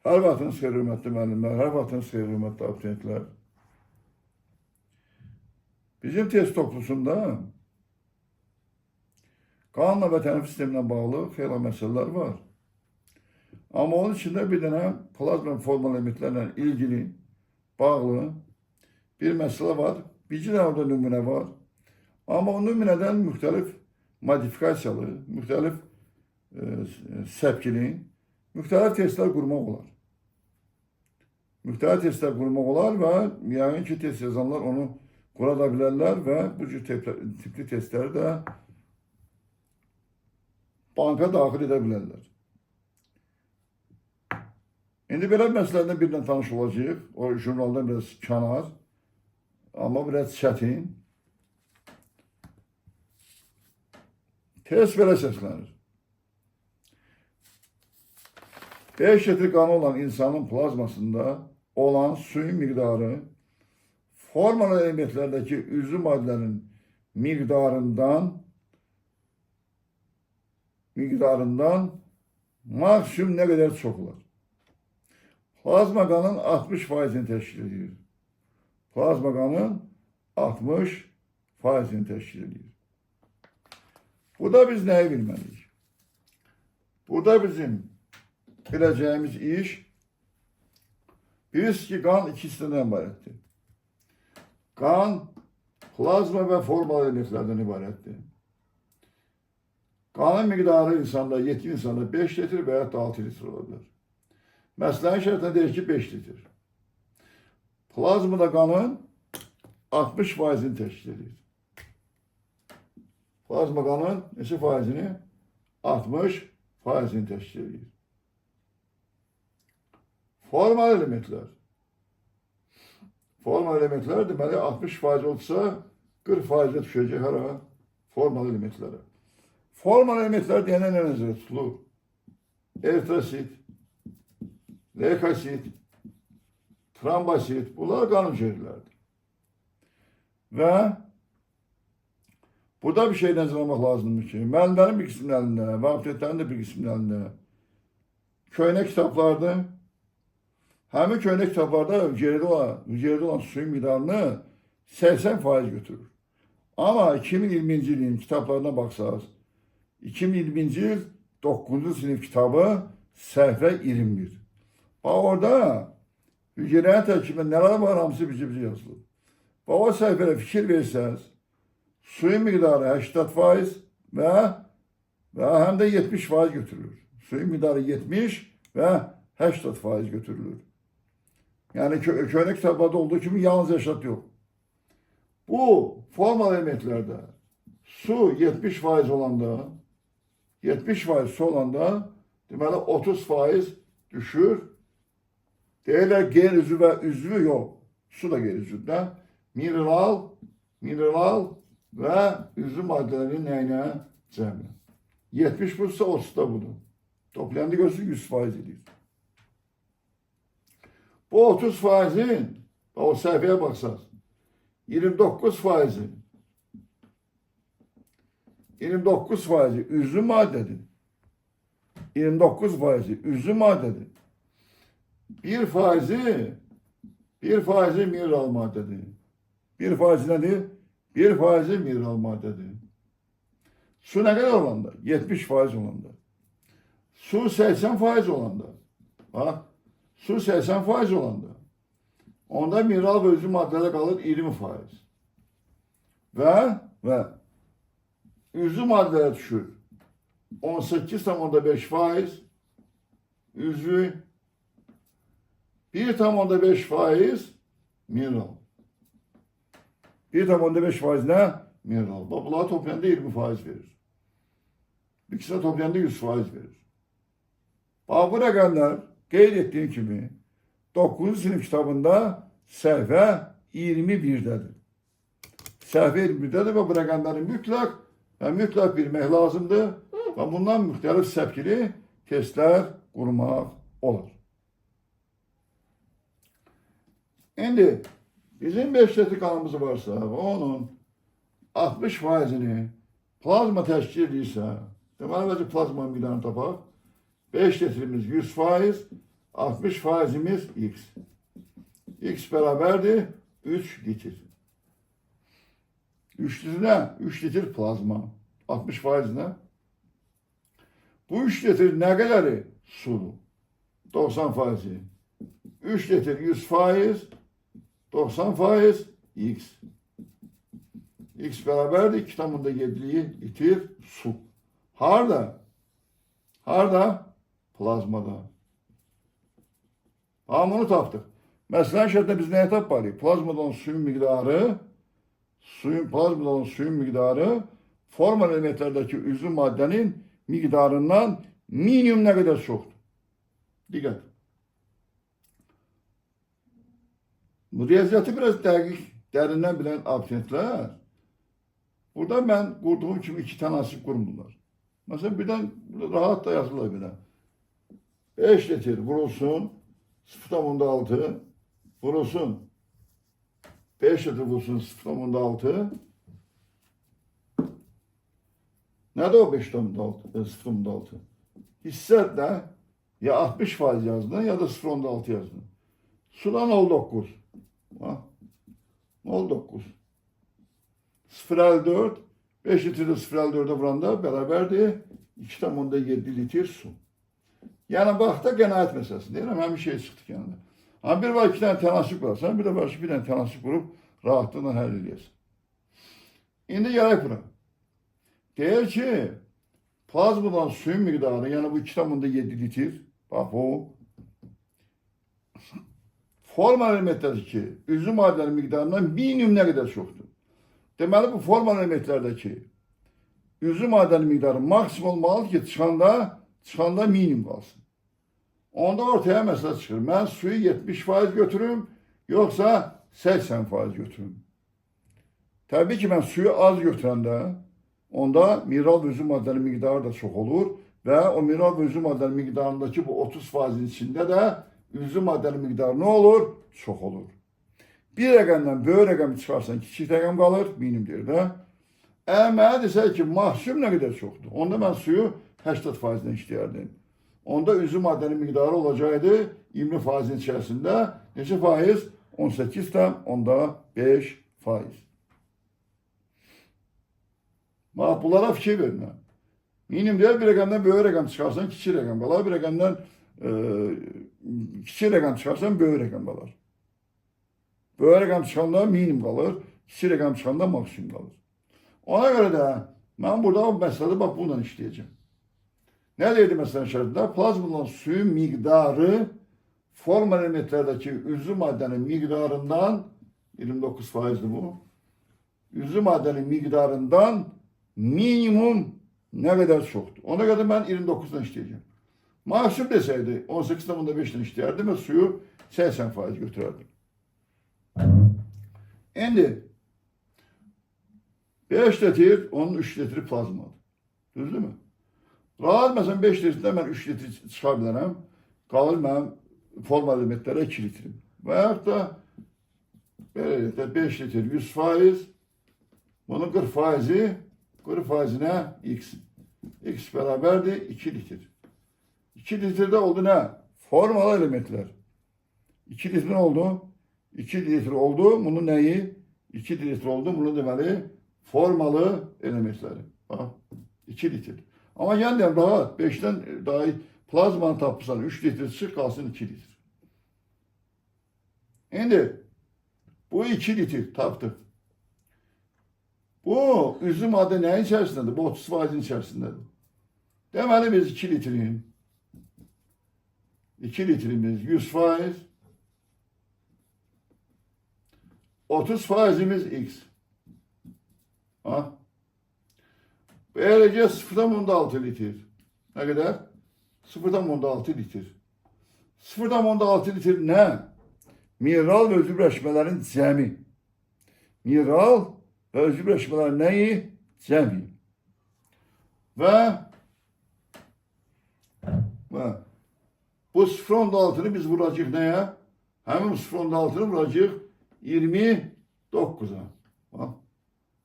Hər vaxtınız xeyir, hörmətli müəllimlər, hər vaxtınız xeyir, hörmətli abituriyentlər. Bizim test toplusunda qanunla və tənəffüs sisteminə bağlı xeyli məsələlər var. Amma onun içində bir dənə plazma formal limitlərlə ilgili, bağlı bir məsələ var. Bir dənə orada nümunə var. Amma o nümunədən müxtəlif modifikasiyalı, müxtəlif səpkili, müxtəlif testlər qurmaq olar. Müxtəlif testlər qurmaq olar və yəqin ki, test yazanlar onu qura da bilərlər və bu cür tipli testləri də banka daxil edə bilərlər. İndi belə məsələlərdən birindən tanış olacağıq. O jurnaldan biraz kənar, amma biraz çətin. Test belə səslənir. 5 litr qanı olan insanın plazmasında olan suyun miqdarı formal elementlərdəki üzvü maddələrin miqdarından maksimum nə qədər çox olar? Plazma qanın 60%-ni təşkil edir. Plazma qanın 60%-ni təşkil edir. Burada biz nəyi bilməliyik? Burada bizim biləcəyimiz iş, bilirsiniz ki, qan iki hissədən ibarətdir. Qan, plazma və formal elementlərdən ibarətdir. Qanın miqdarı insanda, yetkin insanda 5 litr və ya 6 litr olabilir. Məsələnin şərtində deyir ki, 5 litr. Plazmada qanın 60%-ni təşkil edir. Plazma qanın neçə faizini? 60%-ni təşkil edir. Formal elementlər. Formal elementlər deməli 60% olsa 40%-ə düşəcək hara? Formal elementlərə. Formal elementlər deyənə nə nəzərdə tutulur? Eritrosit, leykosit, trombosit, bunlar qan hüceyrələrdir. Və burada bir şey nəzərə almaq lazımdır ki, müəllimlərin bir qisminin əlində və abituriyentlərin də bir qisminin əlində köhnə kitablardır. Həmin köhnə kitablarda hüceyrədə olan suyun miqdarını 80% götürür. Amma 2020-ci ilin kitablarına baxsaq, 2020-ci il 9-cu sinif kitabı səhifə 21. Bax orada hüceyrənin tərkibində nələr var, hamısı bizi yazılır. Bax o səhifədə fikir versəz, suyun miqdarı 80% və həm də 70% götürülür. Suyun miqdarı 70 və 80% götürülür. Yəni köhnə kitablarda olduğu kimi yalnız 80 yox. Bu formal elementlərdə su 70% olanda, 70% su olanda deməli 30% düşür. Deyirlər qeyri üzvü və üzvü yox. Su da qeyri üzvüdə. Mineral və üzvü maddələrin nəyinə? Cəmi. 70 busa 30 da budur. Toplayanda görürsün 100% edir. Bu 30%'in, o səhifəyə baxsaq, 29%'i üzvü maddədir. 29%'i üzvü maddədir. 1%'i mineral maddədir. 1% nədir? 1% mineral maddədir. Su nə qədər olanda? 70% olanda. Su 80% olanda. Bax. Su 80% olanda, onda mineral və üzvü maddələrə qalır 20%. Və üzvü maddələrə düşür 18,5%, üzvü 1,5% mineral. 1,5% nə? Mineral. Bunları toplayanda 20% verir. İkisini toplayanda 100% verir. Bax bu rəqəmlər qeyd etdiyim kimi 9-cu sinif kitabında səhifə 21-dədir. Səhifə 21-dədir və bu rəqəmləri mütləq bilmək lazımdır və bundan müxtəlif səpkili testlər qurmaq olar. İndi bizim 5 litr qanımız varsa və onun 60%'ni plazma təşkil edirsə, deməli, plazma miqdarını tapaq. 5 litrimiz 100%, 60 faizimiz X. X beraberdir 3 litre. 3 litre ne? 3 litre plazma. 60 faiz ne? Bu 3 litre ne kadarı? Su. 90 faizi. 3 litre 100 faiz. 90 faiz X. X beraberdir 2 tamında 7 litre su. Harda? Harda? Plazmada. Ama bunu tapdık. Mesela şərtdə biz nəyə tapmalıyıq? Plazmadan suyun miqdarı, plazmadan suyun miqdarı formal elementlərdəki üzvü maddənin miqdarından minimum nə qədər çoxdur? Diqqət. Bu riyaziyyatı biraz dəqiq, dərindən bilən abituriyyentlər, burada mən qurduğum kimi iki tənasib qurumdular. Məsələn, birdən rahat da yazılır belə. 5 litre vurulsun, 0,6 vurulsun. 5 litre vurulsun 0,6. Nədir o 0,6? Hissətlə ya 60 faiz yazdın ya da 0,6 yazdın. Sudan 0,9. 0,9. 0,54. 5 litre 0,54'e vuranda bərabərdir 2,7 litre su. Yani bak da qənaət məsələsi deyirəm, həmin şey çıxdı yanında. Ama bir var iki tane tənasib qurarsan, bir de var bir tane tənasib qurup rahatlıqla həll edəsən. İndi gələk buna. Deyir ki, plazmadan suyun miqdarı, yani bu 2,7 litre, bak o, formal elementlərdəki üzvü maddənin miqdarından minimum nə qədər çoxdur? Deməli, bu formal elementlərdəki üzvü maddənin miqdarı maksimum olmalıdır ki, çıxanda minimum qalsın. Onda ortaya məsələ çıxır. Mən suyu 70% götürüm, yoxsa 80% götürüm. Təbii ki, mən suyu az götürəndə, onda mineral və üzvü maddənin miqdarı da çox olur və o mineral və üzvü maddənin miqdarındakı bu 30%'in içində də üzvü maddənin miqdarı nə olur? Çox olur. Bir rəqəmdən böyük rəqəmi çıxarsan, kiçik rəqəm qalır, minimum deyir də. Əgər mənə desək ki, maksimum nə qədər çoxdur? Onda mən suyu 80%'den işləyərdim. Onda üzvü maddənin miqdarı olacaqdı 20%'in içərisində. Neçə faiz? 18,5%. Bax, bunlara fikir verin. Minimum deyir, bir rəqəmdən böyük rəqəm çıxarsan, kiçik rəqəm qalar. Bir rəqəmdən kiçik rəqəm çıxarsan, böyük rəqəm qalar. Böyük rəqəm çıxanda minimum qalır, kiçik rəqəm çıxanda maksimum qalır. Ona görə də mən burada o məsələdə bax bununla işləyəcəm. Nə deyildi məsələn şərtində? Plazmadan suyun miqdarı formal elementlərdəki üzvü maddənin miqdarından 29%'dir bu. Üzvü maddənin miqdarından minimum nə qədər çoxdur? Ona görə mən 29'dan işləyəcəm. Maksimum desəydi 18,5'dan işləyərdim və suyu 80% götürərdim. İndi 5 litre, onun 3 litre plazmadır. Düzdür mü? Rahat məsələn 5 litrdən mən 3 litre çıxa bilərəm. Qalır mənim formal elementlərə 2 litre. Və yaxud da 5 litre 100%, bunun 40%'ine X. X bərabərdir 2 litre. 2 litrede oldu nə? Formal elementlər. 2 litre oldu? 2 litre oldu. Bunun nəyi? 2 litre oldu. Bunu deməli formalı elementləri. Bax, 2 litre. Ama yani rahat 5'ten daha plazmanı tapırsan 3 litre çık kalsın 2 litre. Şimdi bu 2 litre taptık. Bu üzüm madde neyin içerisindedir? Bu 30%'in içerisindedir. Deməli biz 2 litremiz 100%, 30%'imiz X. Ha? Böylece 0,6 litre. Ne kadar? 0,6 litre. 0,6 litre ne? Mineral ve özü birləşmələrin cəmi. Mineral ve özü birləşmələrin nəyi? Cəmi. Və bu 0,6'nı biz vuracaq nəyə? Həmin 0,6'nı vuracaq 29'a.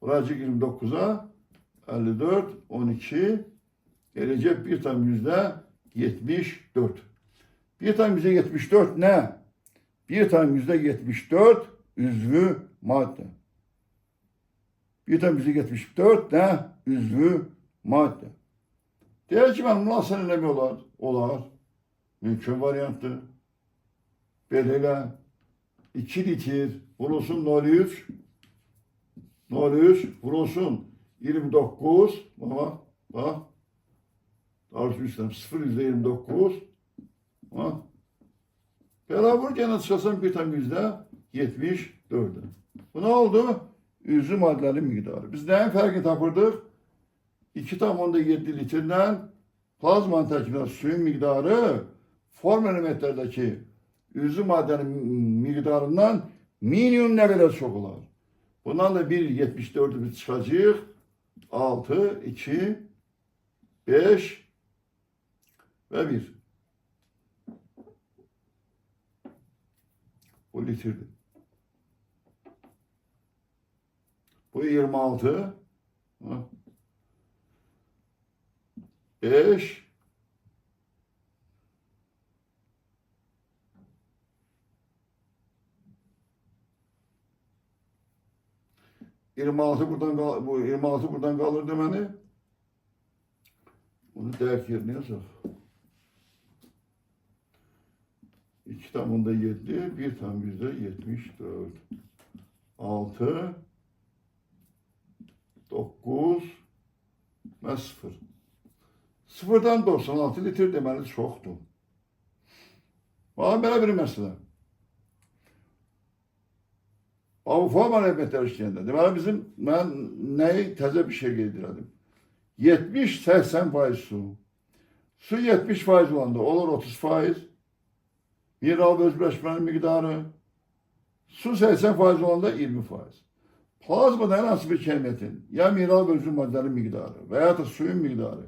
Vuracaq 29'a. 54, 12, gelecek bir tam %74. 1 tam %74 ne? 1 tam %74 üzvü madde. 1 tam %74 ne? Üzvü madde. Deyək ki, mən bunu asan eləmək olar. Olar. Mümkün variantdır. Belə 2 litr vurulsun 0,3 0,3 vurulsun 29 bak arzu üstəm 0,29 bak belə vur gene çıxasan 1 tam %74'e. Bu ne oldu? Üzvü maddelerin miqdarı. Biz neyin fərqini tapırdıq? 2,7 litrdən plazmanın tərkibində suyun miqdarı form elementlərdəki üzvü maddenin miqdarından minimum ne kadar çok olar? Bundan da 1,74'ü biz çıxacaq. 6, 2, 5 ve 1. Bu litrdir. Bu 26. 5. 26 buradan bu 26 buradan kalır demeni. Bunu dert yerine yazar. 2 tam onda 7, 1 tam %74. 6 9 ve 0. 0'dan 96 litre demeli çoxdur. Bana belə bir məsələ. Bu formal elementler işləyəndə. Deməli bizim, mən nəyi təzə bir şey qeyd edirəm. 70-80% su. Su 70% olanda olur 30%. Mineral özləşmənin miqdarı. Su 80% olanda 20%. Plazmada en az bir kemiyyətin, ya mineral özü maddənin miqdarı və ya da suyun miqdarı.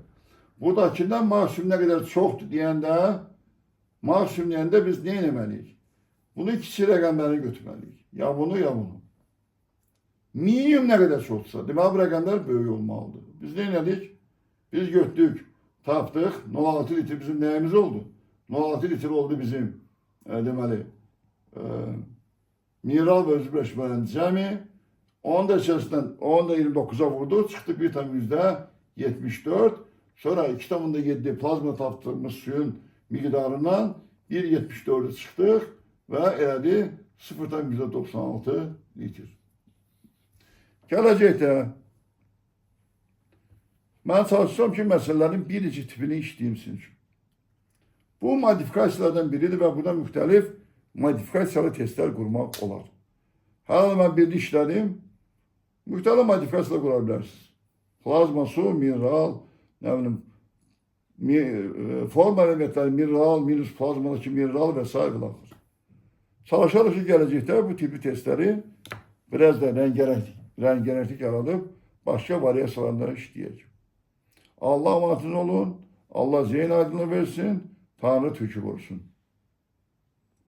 Buradakindən maksimum nə qədər çoxdur deyəndə, maksimum deyəndə biz nə etməliyik? Bunu ikisi rəqəmlərini götürməliyik. Ya bunu, ya bunu. Minimum ne kadar çoxsa, deməli bu rəqəmlər böyük olmalıdır. Biz nə elədik? Biz götürdük, tapdıq, 0,6 litre bizim nəyimiz oldu? 0,6 litre oldu bizim, deməli, mineral və özləşmənin cəmi. Onun da içerisinden 29'a vurdu, çıxdı 1 tam %74. Sonra 2,7 plazma tapdığımız suyun miqdarından 1,74'ü çıxdıq və elədi 0,96 litr. Gələcəkdə mən çalışacağım ki, məsələlərin birinci tipini işləyim sizin üçün. Bu modifikasiyalardan biridir və burada müxtəlif modifikasiyalı testlər qurmaq olar. Hələ mən birini işlədim, müxtəlif modifikasiyalar qura bilərsiniz. Plazma, su, mineral, nə bilim, form elementləri, mineral, minus plazmadakı mineral və s. Çalışarıq ki, gələcəkdə bu tipi testləri biraz da rəngarənglik yaradıb başqa variasiyalarında işləyəcək. Allah amanatınız olun, Allah zeyn aydınlığı versin, Tanrı Türk'ü korusun.